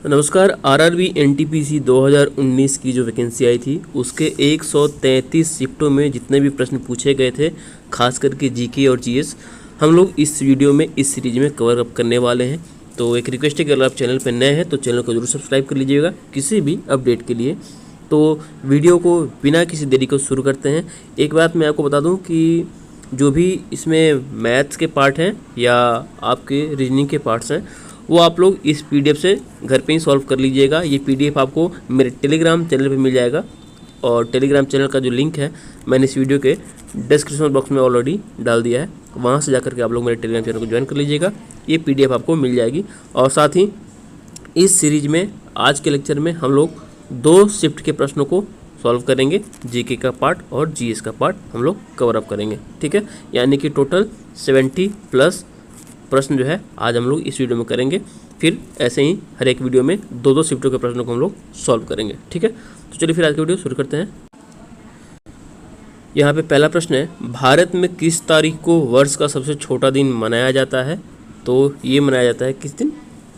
नमस्कार। RRB NTPC 2019 की जो वैकेंसी आई थी उसके 133 शिफ्टों में जितने भी प्रश्न पूछे गए थे, खास करके जीके और जीएस, हम लोग इस वीडियो में इस सीरीज में कवर अप करने वाले हैं। तो एक रिक्वेस्ट है कि अगर आप चैनल पर नए हैं तो चैनल को जरूर सब्सक्राइब कर लीजिएगा किसी भी अपडेट के लिए। तो वीडियो को बिना किसी देरी को शुरू करते हैं। एक बात मैं आपको बता दूँ कि जो भी इसमें मैथ्स के पार्ट हैं या आपके रीजनिंग के पार्ट्स हैं वो आप लोग इस पीडीएफ से घर पे ही सॉल्व कर लीजिएगा। ये पीडीएफ आपको मेरे टेलीग्राम चैनल पे मिल जाएगा और टेलीग्राम चैनल का जो लिंक है मैंने इस वीडियो के डिस्क्रिप्शन बॉक्स में ऑलरेडी डाल दिया है। वहाँ से जाकर के आप लोग मेरे टेलीग्राम चैनल को ज्वाइन कर लीजिएगा। ये पीडीएफ आपको मिल जाएगी। और साथ ही इस सीरीज में आज के लेक्चर में हम लोग 2 शिफ्ट के प्रश्नों को सॉल्व करेंगे। जीके का पार्ट और जीएस का पार्ट हम लोग कवर अप करेंगे, ठीक है। यानी कि टोटल 70+ प्रश्न जो है आज हम लोग इस वीडियो में करेंगे। फिर ऐसे ही हर एक वीडियो में 2-2 शिफ्टों के प्रश्नों को हम लोग सॉल्व करेंगे, ठीक है। तो चलिए फिर आज की वीडियो शुरू करते हैं। यहाँ पे पहला प्रश्न है, भारत में किस तारीख को वर्ष का सबसे छोटा दिन मनाया जाता है? तो ये मनाया जाता है किस दिन?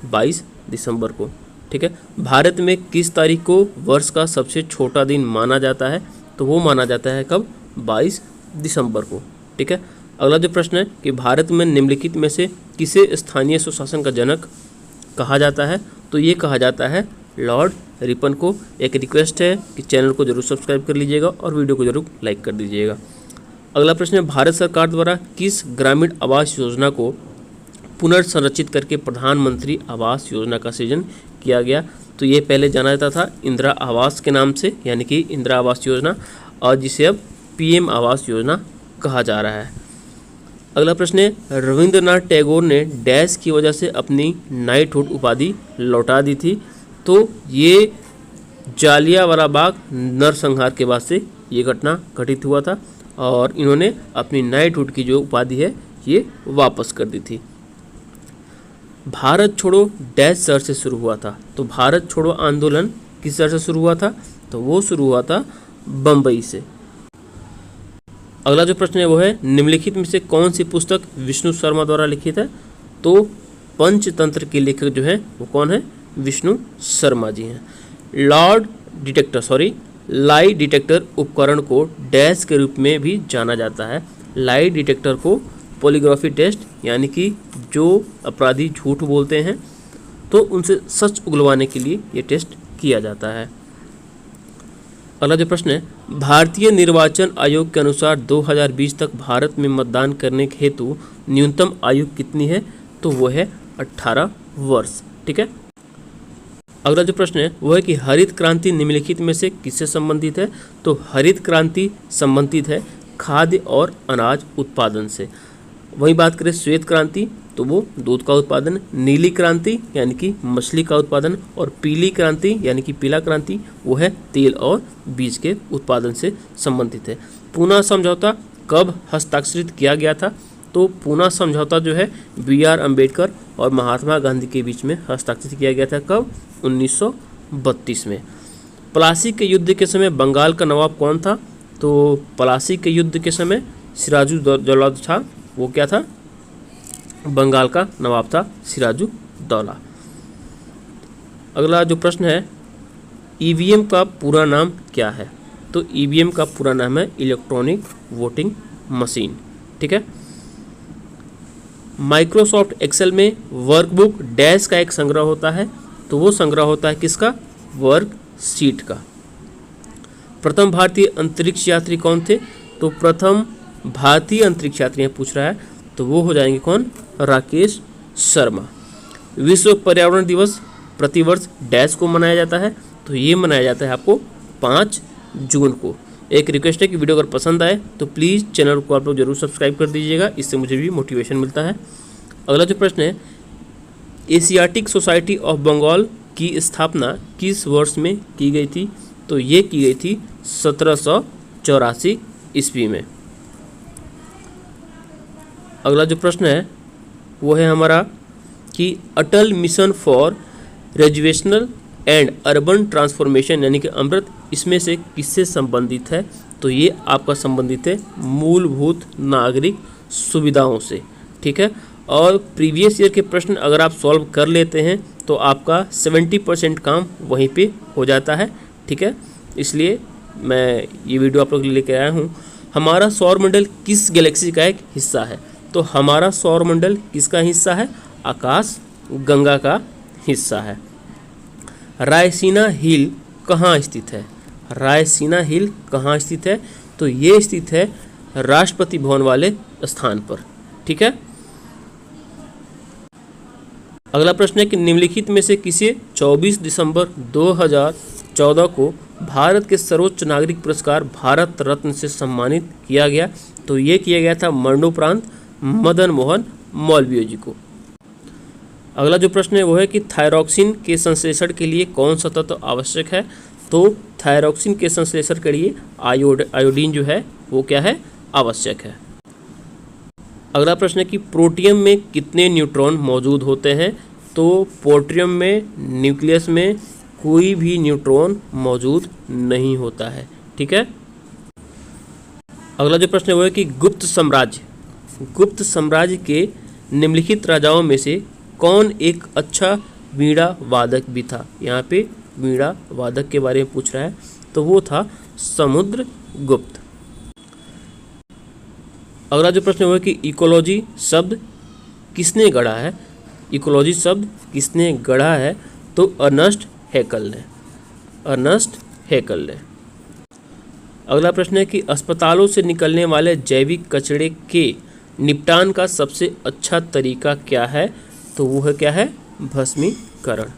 22 दिसंबर को, ठीक है। भारत में किस तारीख को वर्ष का सबसे छोटा दिन माना जाता है? तो वो माना जाता है कब? 22 दिसंबर को, ठीक है। अगला जो प्रश्न है कि भारत में निम्नलिखित में से किसे स्थानीय स्वशासन का जनक कहा जाता है? तो ये कहा जाता है लॉर्ड रिपन को। एक रिक्वेस्ट है कि चैनल को जरूर सब्सक्राइब कर लीजिएगा और वीडियो को जरूर लाइक कर दीजिएगा। अगला प्रश्न है, भारत सरकार द्वारा किस ग्रामीण आवास योजना को पुनर्संरचित करके प्रधानमंत्री आवास योजना का सृजन किया गया? तो ये पहले जाना जाता था इंदिरा आवास के नाम से, यानी कि इंदिरा आवास योजना, और जिसे अब पीएम आवास योजना कहा जा रहा है। अगला प्रश्न है, रविंद्रनाथ टैगोर ने डैश की वजह से अपनी नाइटहुड उपाधि लौटा दी थी? तो ये जालियांवाला बाग नरसंहार के बाद से ये घटना घटित हुआ था और इन्होंने अपनी नाइटहुड की जो उपाधि है ये वापस कर दी थी। भारत छोड़ो डैश शहर से शुरू हुआ था? तो भारत छोड़ो आंदोलन किस शहर से शुरू हुआ था? तो वो शुरू हुआ था बम्बई से। अगला जो प्रश्न है वो है, निम्नलिखित में से कौन सी पुस्तक विष्णु शर्मा द्वारा लिखित है? तो पंचतंत्र के लेखक जो है वो कौन है? विष्णु शर्मा जी हैं। लाई डिटेक्टर उपकरण को डैश के रूप में भी जाना जाता है। लाई डिटेक्टर को पॉलीग्राफी टेस्ट, यानी कि जो अपराधी झूठ बोलते हैं तो उनसे सच उगलवाने के लिए ये टेस्ट किया जाता है। अगला जो प्रश्न है, भारतीय निर्वाचन आयोग के अनुसार 2020 तक भारत में मतदान करने के हेतु न्यूनतम आयु कितनी है? तो वो है 18 वर्ष, ठीक है। अगला जो प्रश्न है वो है कि हरित क्रांति निम्नलिखित में से किससे संबंधित है? तो हरित क्रांति संबंधित है खाद्य और अनाज उत्पादन से। वहीं बात करें श्वेत क्रांति तो वो दूध का उत्पादन, नीली क्रांति यानी कि मछली का उत्पादन, और पीली क्रांति यानी कि पीला क्रांति वो है तेल और बीज के उत्पादन से संबंधित है। पूना समझौता कब हस्ताक्षरित किया गया था? तो पूना समझौता जो है BR अम्बेडकर और महात्मा गांधी के बीच में हस्ताक्षरित किया गया था। कब? 1932 में। प्लासी के युद्ध के समय बंगाल का नवाब कौन था? तो प्लासी के युद्ध के समय सिराजुद्दौला था। वो क्या था? बंगाल का नवाब था सिराजुद्दौला। अगला जो प्रश्न है, ईवीएम का पूरा नाम क्या है? तो ईवीएम का पूरा नाम है इलेक्ट्रॉनिक वोटिंग मशीन, ठीक है। माइक्रोसॉफ्ट एक्सेल में वर्कबुक डैश का एक संग्रह होता है? तो वो संग्रह होता है किसका? वर्कशीट का। प्रथम भारतीय अंतरिक्ष यात्री कौन थे? तो प्रथम भारतीय अंतरिक्ष यात्री पूछ रहा है तो वो हो जाएंगे कौन? राकेश शर्मा। विश्व पर्यावरण दिवस प्रतिवर्ष डैश को मनाया जाता है? तो ये मनाया जाता है आपको 5 जून को। एक रिक्वेस्ट है कि वीडियो अगर पसंद आए तो प्लीज़ चैनल को आप लोग जरूर सब्सक्राइब कर दीजिएगा, इससे मुझे भी मोटिवेशन मिलता है। अगला जो प्रश्न है, एशियाटिक सोसाइटी ऑफ बंगाल की स्थापना किस वर्ष में की गई थी? तो ये की गई थी 1784 ईस्वी में। अगला जो प्रश्न है वो है हमारा कि Atal mission for rejuvenational and urban transformation यानी कि अमृत, इसमें से किससे संबंधित है? तो ये आपका संबंधित है मूलभूत नागरिक सुविधाओं से, ठीक है। और प्रीवियस ईयर के प्रश्न अगर आप सॉल्व कर लेते हैं तो आपका 70% काम वहीं पे हो जाता है। ठीक है, इसलिए मैं ये वीडियो आप लोग के लिए लेकर आया हूँ। हमारा सौरमंडल किस गैलेक्सी का एक हिस्सा है? तो हमारा सौरमंडल किसका हिस्सा है? आकाश गंगा का हिस्सा है। रायसीना हिल कहाँ स्थित है? रायसीना हिल कहाँ स्थित है? तो ये स्थित है राष्ट्रपति भवन वाले स्थान पर। ठीक है, अगला प्रश्न है कि निम्नलिखित में से किसे 24 दिसंबर 2014 को भारत के सर्वोच्च नागरिक पुरस्कार भारत रत्न से सम्मानित किया गया? तो ये किया गया था मरणोपरांत मदन मोहन मालवीय जी को। अगला जो प्रश्न है वो है कि थायरॉक्सिन के संश्लेषण के लिए कौन सा तत्व आवश्यक है? तो थायरॉक्सिन के संश्लेषण के लिए आयोडीन जो है वो क्या है? आवश्यक है। अगला प्रश्न है कि प्रोटियम में कितने न्यूट्रॉन मौजूद होते हैं? तो प्रोटियम में न्यूक्लियस में कोई भी न्यूट्रॉन मौजूद नहीं होता है। ठीक है, अगला जो प्रश्न है वो है कि गुप्त साम्राज्य के निम्नलिखित राजाओं में से कौन एक अच्छा वीणा वादक भी था? यहाँ पे वीणा वादक के बारे में पूछ रहा है, तो वो था समुद्रगुप्त। अगला जो प्रश्न है कि इकोलॉजी शब्द किसने गढ़ा है? इकोलॉजी शब्द किसने गढ़ा है? तो अर्नस्ट हैकल ने। अगला प्रश्न है कि अस्पतालों से निकलने वाले जैविक कचरे के निपटान का सबसे अच्छा तरीका क्या है? तो वो है क्या है? भस्मीकरण।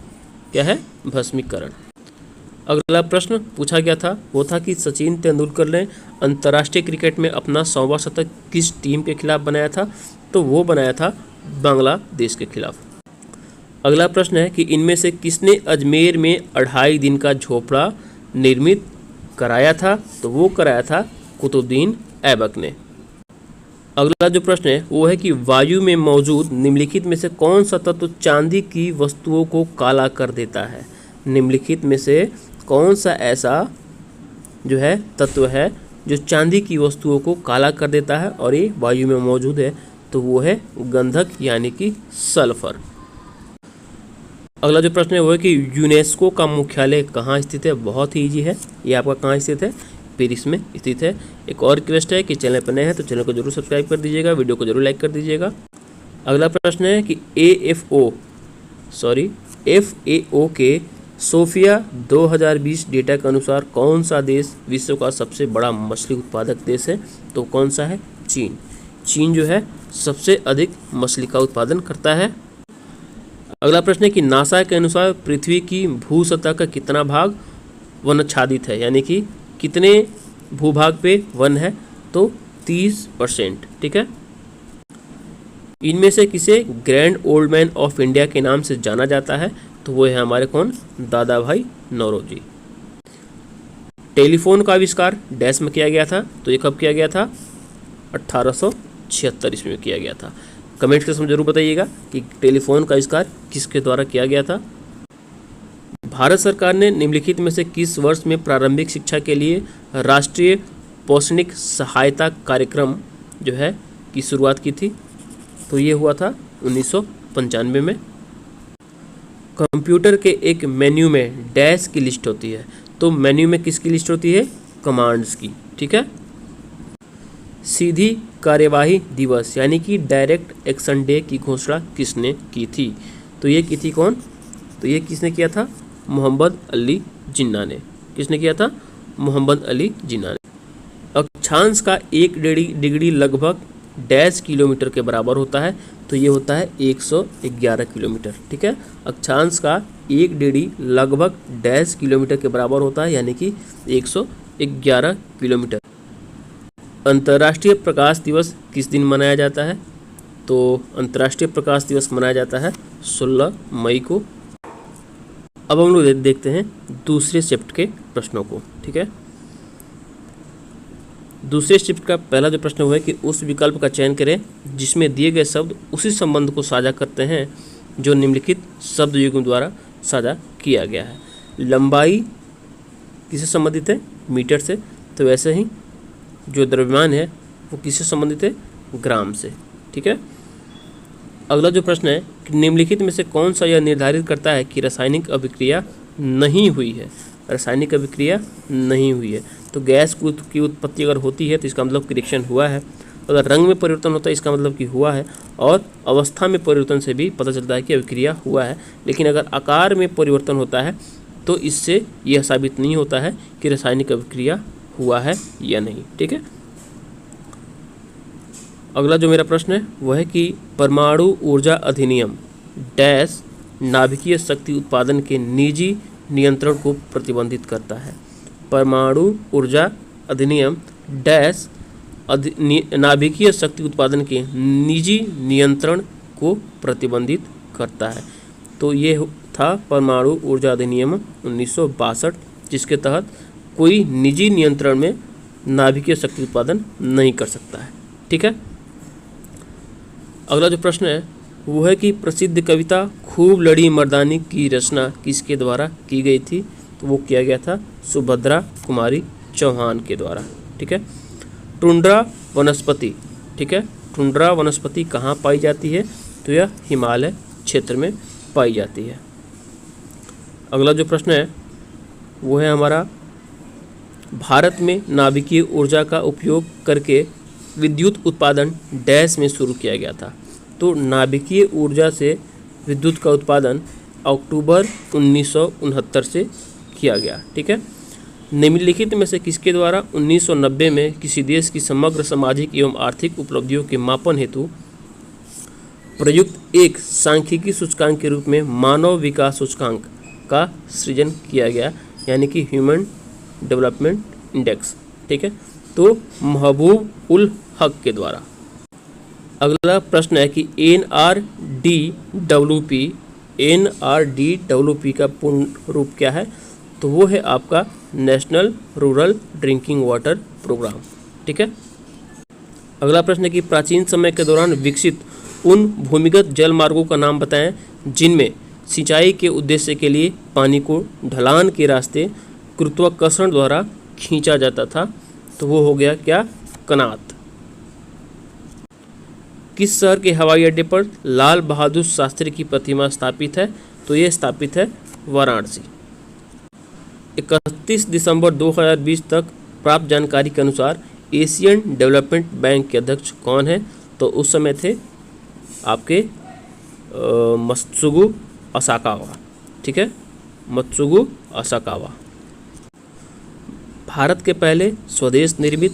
क्या है? भस्मीकरण। अगला प्रश्न पूछा गया था वो था कि सचिन तेंदुलकर ने अंतर्राष्ट्रीय क्रिकेट में अपना 100वां शतक किस टीम के खिलाफ बनाया था? तो वो बनाया था बांग्लादेश के खिलाफ। अगला प्रश्न है कि इनमें से किसने अजमेर में 2.5 दिन का झोपड़ा निर्मित कराया था? तो वो कराया था कुतुबुद्दीन ऐबक ने। अगला जो प्रश्न है वो है कि वायु में मौजूद निम्नलिखित में से कौन सा तत्व चांदी की वस्तुओं को काला कर देता है? निम्नलिखित में से कौन सा ऐसा जो है तत्व है जो चांदी की वस्तुओं को काला कर देता है और ये वायु में मौजूद है? तो वो है गंधक यानी कि सल्फर। अगला जो प्रश्न है वो है कि यूनेस्को का मुख्यालय कहाँ स्थित है? बहुत ही ईजी है, ये आपका कहाँ स्थित है? पेरिस में स्थित है। एक और रिक्वेस्ट है कि चैनल पर नए हैं तो चैनल को जरूर सब्सक्राइब कर दीजिएगा, वीडियो को जरूर लाइक कर दीजिएगा। अगला प्रश्न है कि FAO के सोफिया 2020 डेटा के अनुसार कौन सा देश विश्व का सबसे बड़ा मछली उत्पादक देश है? तो कौन सा है? चीन जो है सबसे अधिक मछली का उत्पादन करता है। अगला प्रश्न है कि नासा के अनुसार पृथ्वी की भू सतह का कितना भाग वनाच्छादित है? यानी कि कितने भूभाग पे वन है? तो 30%। ठीक है, इनमें से किसे grand old man of India के नाम से जाना जाता है? तो वो है हमारे कौन? दादा भाई नौरोजी। टेलीफोन का आविष्कार डैश में किया गया था? तो ये कब किया गया था? 1876 ईस्वी में किया गया था। कमेंट के समय जरूर बताइएगा कि टेलीफोन का आविष्कार किसके द्वारा किया गया था। भारत सरकार ने निम्नलिखित में से किस वर्ष में प्रारंभिक शिक्षा के लिए राष्ट्रीय पौष्टिक सहायता कार्यक्रम जो है की शुरुआत की थी? तो ये हुआ था 1995 में। कंप्यूटर के एक मेन्यू में डैश की लिस्ट होती है, तो मेन्यू में किसकी लिस्ट होती है? कमांड्स की। ठीक है, सीधी कार्यवाही दिवस यानी कि डायरेक्ट एक्शन डे की घोषणा किसने की थी? तो ये की थी कौन? तो ये किसने किया था? मोहम्मद अली जिन्ना ने। किसने किया था? मोहम्मद अली जिन्ना ने। अक्षांश का 1 डिग्री लगभग डैश किलोमीटर के बराबर होता है? तो ये होता है 111 किलोमीटर। ठीक है, अक्षांश का 1 डिग्री लगभग डैश किलोमीटर के बराबर होता है यानी कि 111 किलोमीटर। अंतर्राष्ट्रीय प्रकाश दिवस किस दिन मनाया जाता है? तो अंतर्राष्ट्रीय प्रकाश दिवस मनाया जाता है 16 मई को। अब हम लोग देखते हैं दूसरे शिफ्ट के प्रश्नों को। ठीक है, दूसरे शिफ्ट का पहला जो प्रश्न हुआ है कि उस विकल्प का चयन करें जिसमें दिए गए शब्द उसी संबंध को साझा करते हैं जो निम्नलिखित शब्द युग्म द्वारा साझा किया गया है। लंबाई किससे संबंधित है? मीटर से। तो वैसे ही जो द्रव्यमान है वो किससे संबंधित है? ग्राम से। ठीक है, अगला जो प्रश्न है कि निम्नलिखित में से कौन सा यह निर्धारित करता है कि रासायनिक अभिक्रिया नहीं हुई है। रासायनिक अभिक्रिया नहीं हुई है तो गैस की उत्पत्ति अगर होती है तो इसका मतलब कि रिएक्शन हुआ है। अगर रंग में परिवर्तन होता है इसका मतलब कि हुआ है, और अवस्था में परिवर्तन से भी पता चलता है कि अभिक्रिया हुआ है। लेकिन अगर आकार में परिवर्तन होता है तो इससे यह साबित नहीं होता है कि रासायनिक अभिक्रिया हुआ है या नहीं। ठीक है, अगला जो मेरा प्रश्न है वह है कि परमाणु ऊर्जा अधिनियम डैश नाभिकीय शक्ति उत्पादन के निजी नियंत्रण को प्रतिबंधित करता है। परमाणु ऊर्जा अधिनियम डैश नाभिकीय शक्ति उत्पादन के निजी नियंत्रण को प्रतिबंधित करता है। तो ये था परमाणु ऊर्जा अधिनियम 1962, जिसके तहत कोई निजी नियंत्रण में नाभिकीय शक्ति उत्पादन नहीं कर सकता है। ठीक है, अगला जो प्रश्न है वो है कि प्रसिद्ध कविता खूब लड़ी मर्दानी की रचना किसके द्वारा की गई थी। तो वो किया गया था सुभद्रा कुमारी चौहान के द्वारा। ठीक है, टुंड्रा वनस्पति। ठीक है, टुंड्रा वनस्पति कहाँ पाई जाती है। तो यह हिमालय क्षेत्र में पाई जाती है। अगला जो प्रश्न है वो है हमारा, भारत में नाभिकीय ऊर्जा का उपयोग करके विद्युत उत्पादन डैश में शुरू किया गया था। तो नाभिकीय ऊर्जा से विद्युत का उत्पादन अक्टूबर 1969 से किया गया। ठीक है, निम्नलिखित में से किसके द्वारा 1990 में किसी देश की समग्र सामाजिक एवं आर्थिक उपलब्धियों के मापन हेतु प्रयुक्त एक सांख्यिकी सूचकांक के रूप में मानव विकास सूचकांक का सृजन किया गया, यानी कि ह्यूमन डेवलपमेंट इंडेक्स। ठीक है, तो महबूब उल हक के द्वारा। अगला प्रश्न है कि NRDWP का पूर्ण रूप क्या है। तो वो है आपका national rural drinking water programme. ठीक है, अगला प्रश्न है कि प्राचीन समय के दौरान विकसित उन भूमिगत जल मार्गों का नाम बताएं जिनमें सिंचाई के उद्देश्य के लिए पानी को ढलान के रास्ते गुरुत्वाकर्षण द्वारा खींचा जाता था। तो वो हो गया क्या, कनात। किस शहर के हवाई अड्डे पर लाल बहादुर शास्त्री की प्रतिमा स्थापित है। तो ये स्थापित है वाराणसी। 31 दिसंबर 2020 तक प्राप्त जानकारी के अनुसार एशियन डेवलपमेंट बैंक के अध्यक्ष कौन है। तो उस समय थे आपके मत्सुगु असाकावा। ठीक है, मत्सुगु असाकावा। भारत के पहले स्वदेश निर्मित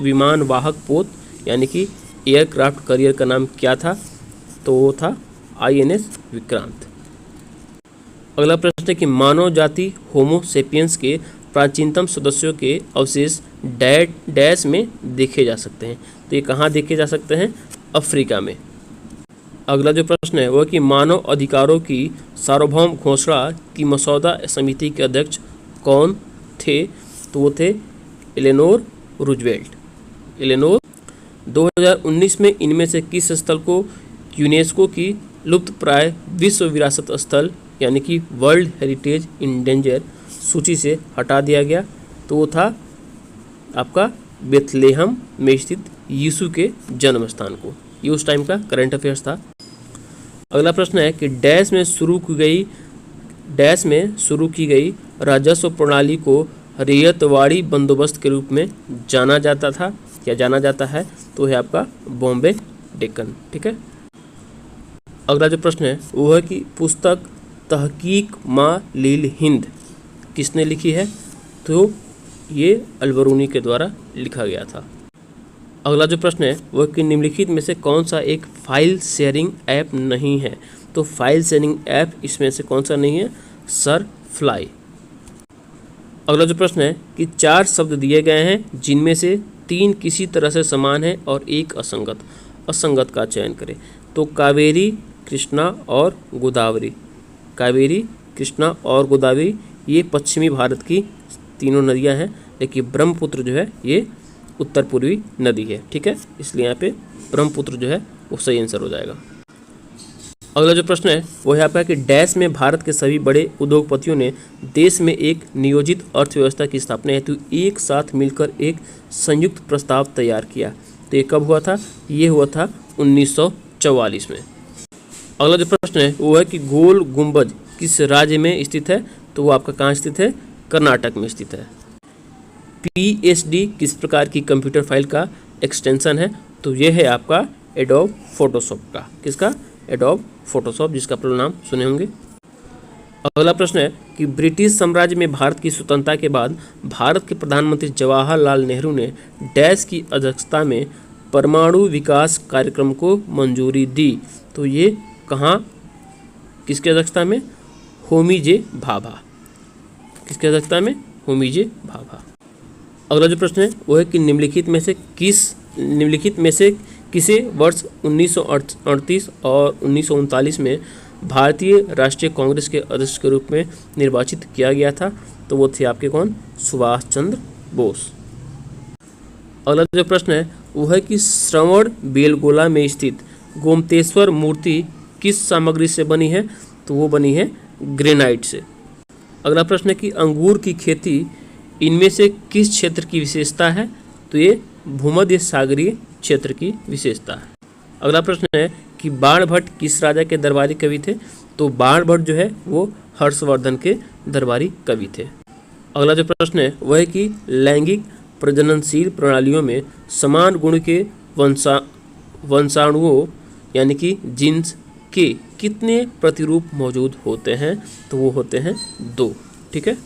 विमान वाहक पोत यानी कि एयरक्राफ्ट करियर का नाम क्या था। तो वो था INS विक्रांत। अगला प्रश्न है कि मानव जाति होमो सेपियंस के प्राचीनतम सदस्यों के अवशेष डैश में देखे जा सकते हैं। तो ये कहाँ देखे जा सकते हैं, अफ्रीका में। अगला जो प्रश्न है वह कि मानव अधिकारों की सार्वभौम घोषणा की मसौदा समिति के अध्यक्ष कौन थे। तो वो थे एलेनोर रूजवेल्ट। 2019 में इनमें से किस स्थल को यूनेस्को की लुप्तप्राय विश्व विरासत स्थल यानी कि वर्ल्ड हेरिटेज इंडेंजर सूची से हटा दिया गया। तो वो था आपका बेथलेहम में स्थित यीशु के जन्म स्थान को। ये उस टाइम का करंट अफेयर्स था। अगला प्रश्न है कि डैश में शुरू की गई राजस्व प्रणाली को रियतवाड़ी बंदोबस्त के रूप में जाना जाता था या जाना जाता है। तो है आपका बॉम्बे डेक्कन। ठीक है, अगला जो प्रश्न है वो है कि पुस्तक तहकीक माँ लील हिंद किसने लिखी है। तो ये अलबरूनी के द्वारा लिखा गया था। अगला जो प्रश्न है वह कि निम्नलिखित में से कौन सा एक फाइल शेयरिंग ऐप नहीं है। तो फाइल शेयरिंग ऐप इसमें से कौन सा नहीं है, सर फ्लाई। अगला जो प्रश्न है कि 4 शब्द दिए गए हैं जिनमें से 3 किसी तरह से समान है और एक असंगत का चयन करें। तो कावेरी, कृष्णा और गोदावरी। कावेरी, कृष्णा और गोदावरी ये पश्चिमी भारत की तीनों नदियां हैं, लेकिन ब्रह्मपुत्र जो है ये उत्तर पूर्वी नदी है। ठीक है, इसलिए यहाँ पे ब्रह्मपुत्र जो है वो सही आंसर हो जाएगा। अगला जो प्रश्न है वो है आपका कि डैश में भारत के सभी बड़े उद्योगपतियों ने देश में एक नियोजित अर्थव्यवस्था की स्थापना हेतु एक साथ मिलकर एक संयुक्त प्रस्ताव तैयार किया। तो ये कब हुआ था, ये हुआ था 1944 में। अगला जो प्रश्न है वो है कि गोल गुंबज किस राज्य में स्थित है, तो वो आपका कहाँ स्थित है, कर्नाटक में स्थित है। PSD किस प्रकार की कंप्यूटर फाइल का एक्सटेंशन है, तो ये है आपका एडोब फोटोशॉप का। किसका, एडोब फोटोशॉप, जिसका पूरा नाम सुने होंगे। अगला प्रश्न है कि ब्रिटिश साम्राज्य में भारत की स्वतंत्रता के बाद भारत के प्रधानमंत्री जवाहरलाल नेहरू ने डैश की अध्यक्षता में परमाणु विकास कार्यक्रम को मंजूरी दी, तो ये कहाँ, किसकी अध्यक्षता में, होमी जे भाभा। किसकी अध्यक्षता में, होमी जे भाभा। अगला जो प्रश्न है वो है कि निम्नलिखित में से किसे वर्ष 1938 और 1939 में भारतीय राष्ट्रीय कांग्रेस के अध्यक्ष के रूप में निर्वाचित किया गया था, तो वो थे आपके कौन, सुभाष चंद्र बोस। अगला जो प्रश्न है वो है कि श्रवण बेलगोला में स्थित गोमतेश्वर मूर्ति किस सामग्री से बनी है, तो वो बनी है ग्रेनाइट से। अगला प्रश्न है कि अंगूर की खेती इनमें से किस क्षेत्र की विशेषता है, तो ये भूमध्य सागरीय क्षेत्र की विशेषता है। अगला प्रश्न है कि बाणभट्ट किस राजा के दरबारी कवि थे, तो बाणभट्ट जो है वो हर्षवर्धन के दरबारी कवि थे। अगला जो प्रश्न है वह है कि लैंगिक प्रजननशील प्रणालियों में समान गुण के वंशाणुओं यानी कि जीन्स के कितने प्रतिरूप मौजूद होते हैं, तो वो होते हैं 2। ठीक है।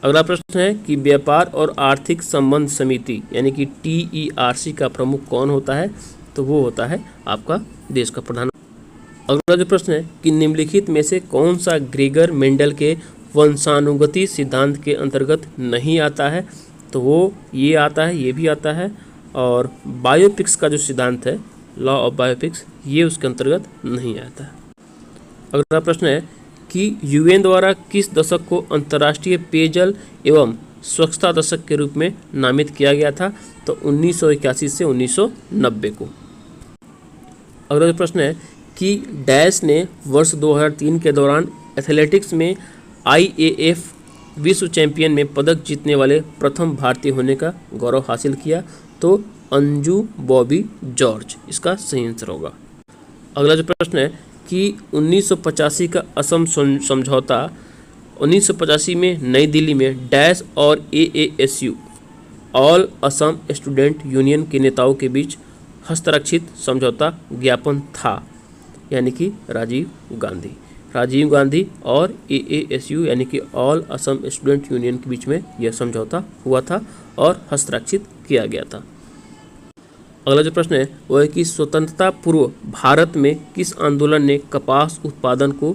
अगला प्रश्न है कि व्यापार और आर्थिक संबंध समिति यानी कि TERC का प्रमुख कौन होता है, तो वो होता है आपका देश का प्रधान। अगला जो प्रश्न है कि निम्नलिखित में से कौन सा ग्रेगर मेंडल के वंशानुगति सिद्धांत के अंतर्गत नहीं आता है, तो वो ये आता है, ये भी आता है, और बायोपिक्स का जो सिद्धांत है, लॉ ऑफ बायोपिक्स, ये उसके अंतर्गत नहीं आता है। अगला प्रश्न है कि UN द्वारा किस दशक को अंतर्राष्ट्रीय पेयजल एवं स्वच्छता दशक के रूप में नामित किया गया था, तो 1981 से 1990 को। अगला प्रश्न है कि डैश ने वर्ष 2003 के दौरान एथलेटिक्स में IAF विश्व चैंपियन में पदक जीतने वाले प्रथम भारतीय होने का गौरव हासिल किया, तो अंजू बॉबी जॉर्ज इसका सही आंसर होगा। अगला जो प्रश्न है कि 1985 का असम समझौता 1985 में नई दिल्ली में डैश और AASU all Assam student union के नेताओं के बीच हस्ताक्षरित समझौता ज्ञापन था, यानी कि राजीव गांधी और AASU यानी कि ऑल असम स्टूडेंट यूनियन के बीच में यह समझौता हुआ था और हस्ताक्षरित किया गया था। अगला जो प्रश्न है वो है कि स्वतंत्रता पूर्व भारत में किस आंदोलन ने कपास उत्पादन को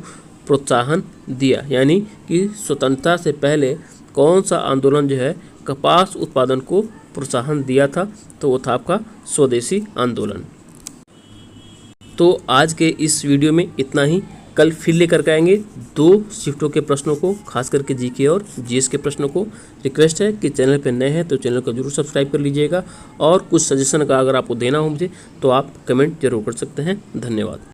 प्रोत्साहन दिया, यानी कि स्वतंत्रता से पहले कौन सा आंदोलन जो है कपास उत्पादन को प्रोत्साहन दिया था, तो वो था आपका स्वदेशी आंदोलन। तो आज के इस वीडियो में इतना ही। कल फिर लेकर के आएंगे 2 शिफ्टों के प्रश्नों को, खास करके GK और GS के प्रश्नों को। रिक्वेस्ट है कि चैनल पर नए हैं तो चैनल को जरूर सब्सक्राइब कर लीजिएगा, और कुछ सजेशन का अगर आपको देना हो मुझे तो आप कमेंट जरूर कर सकते हैं। धन्यवाद।